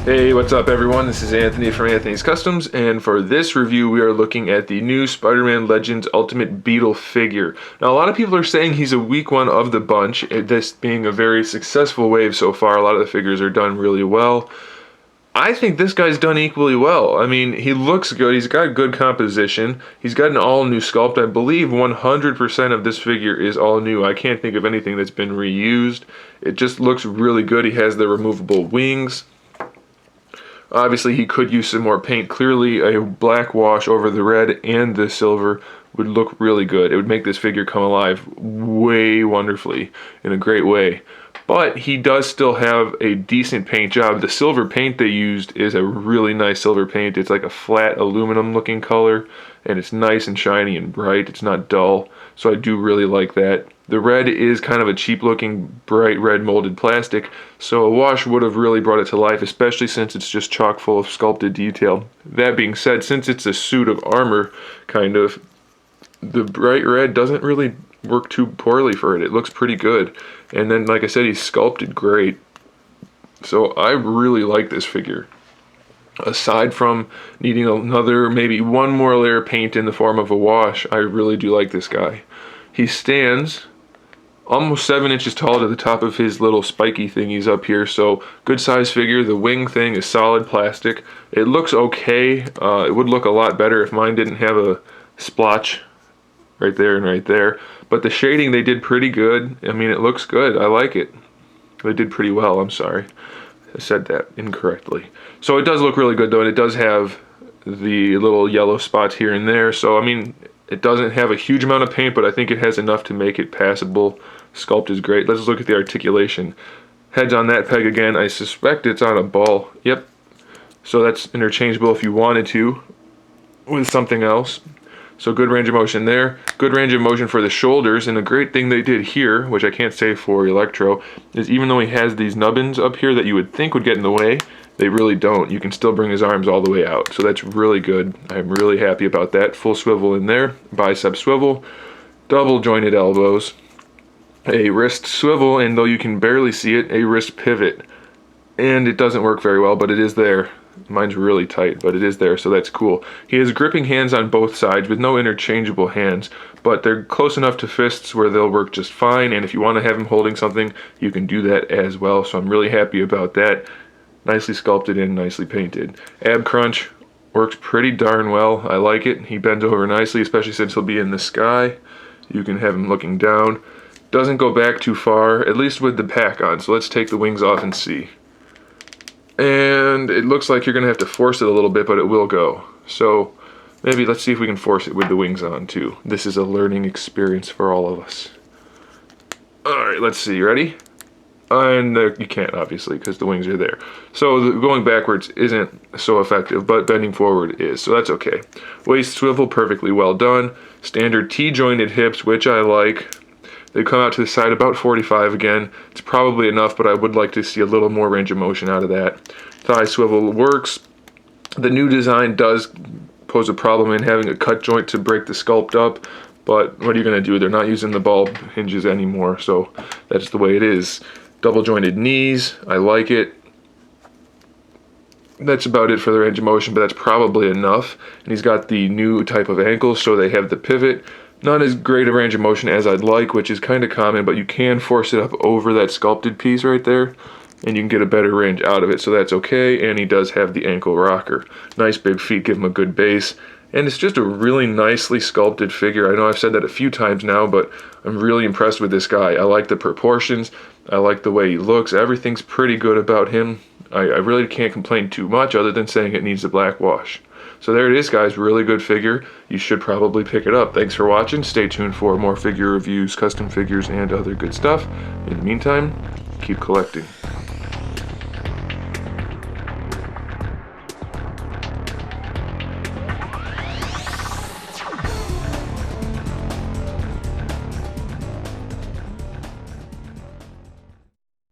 Hey, what's up everyone? This is Anthony from Anthony's Customs, and for this review we are looking at the new Spider-Man Legends Ultimate Beetle figure. Now a lot of people are saying he's a weak one of the bunch, this being a very successful wave so far. A lot of the figures are done really well. I think this guy's done equally well. I mean, he looks good, he's got good composition, he's got an all-new sculpt. I believe 100% of this figure is all new. I can't think of anything that's been reused. It just looks really good. He has the removable wings. Obviously he could use some more paint. Clearly a black wash over the red and the silver would look really good. It would make this figure come alive way wonderfully, in a great way. But he does still have a decent paint job. The silver paint they used is a really nice silver paint. It's like a flat aluminum looking color, and it's nice and shiny and bright. It's not dull, so I do really like that. The red is kind of a cheap looking bright red molded plastic, so a wash would have really brought it to life, especially since it's just chock full of sculpted detail. That being said, since it's a suit of armor, kind of, the bright red doesn't really work too poorly for it. It looks pretty good. And then, like I said, he's sculpted great. So I really like this figure. Aside from needing another, maybe one more layer of paint in the form of a wash, I really do like this guy. He stands almost 7 inches tall to the top of his little spiky thingies up here, so good size figure. The wing thing is solid plastic. It looks okay. It would look a lot better if mine didn't have a splotch right there and right there, but the shading they did pretty good. I mean, it looks good. I like it. They did pretty well. I'm sorry, I said that incorrectly. So it does look really good though, and it does have the little yellow spots here and there. So I mean, it doesn't have a huge amount of paint, but I think it has enough to make it passable. Sculpt is great. Let's look at the articulation. Head's on that peg again. I suspect it's on a ball. Yep. So that's interchangeable if you wanted to with something else. So good range of motion there. Good range of motion for the shoulders. And the great thing they did here, which I can't say for Electro, is even though he has these nubbins up here that you would think would get in the way, they really don't. You can still bring his arms all the way out. So that's really good. I'm really happy about that. Full swivel in there. Bicep swivel. Double jointed elbows. A wrist swivel, and though you can barely see it, a wrist pivot. And it doesn't work very well, but it is there. Mine's really tight, but it is there, so that's cool. He has gripping hands on both sides with no interchangeable hands, but they're close enough to fists where they'll work just fine, and if you want to have him holding something, you can do that as well, so I'm really happy about that. Nicely sculpted and nicely painted. Ab crunch works pretty darn well. I like it. He bends over nicely, especially since he'll be in the sky. You can have him looking down. Doesn't go back too far, at least with the pack on, so let's take the wings off and see. And it looks like you're going to have to force it a little bit, but it will go. So maybe let's see if we can force it with the wings on too. This is a learning experience for all of us. Alright, let's see. Ready? And you can't, obviously, because the wings are there. So going backwards isn't so effective, but bending forward is, so that's okay. Waist swivel, perfectly well done. Standard T-jointed hips, which I like. They come out to the side about 45 again. It's probably enough, but I would like to see a little more range of motion out of that. Thigh swivel works. The new design does pose a problem in having a cut joint to break the sculpt up, but what are you going to do? They're not using the ball hinges anymore, so that's the way it is. Double jointed knees, I like it. That's about it for the range of motion, but that's probably enough. And he's got the new type of ankles, so they have the pivot. Not as great a range of motion as I'd like, which is kind of common, but you can force it up over that sculpted piece right there, and you can get a better range out of it, so that's okay. And he does have the ankle rocker. Nice big feet, give him a good base, and it's just a really nicely sculpted figure. I know I've said that a few times now, but I'm really impressed with this guy. I like the proportions, I like the way he looks, everything's pretty good about him. I really can't complain too much other than saying it needs a black wash. So there it is, guys. Really good figure. You should probably pick it up. Thanks for watching. Stay tuned for more figure reviews, custom figures, and other good stuff. In the meantime, keep collecting.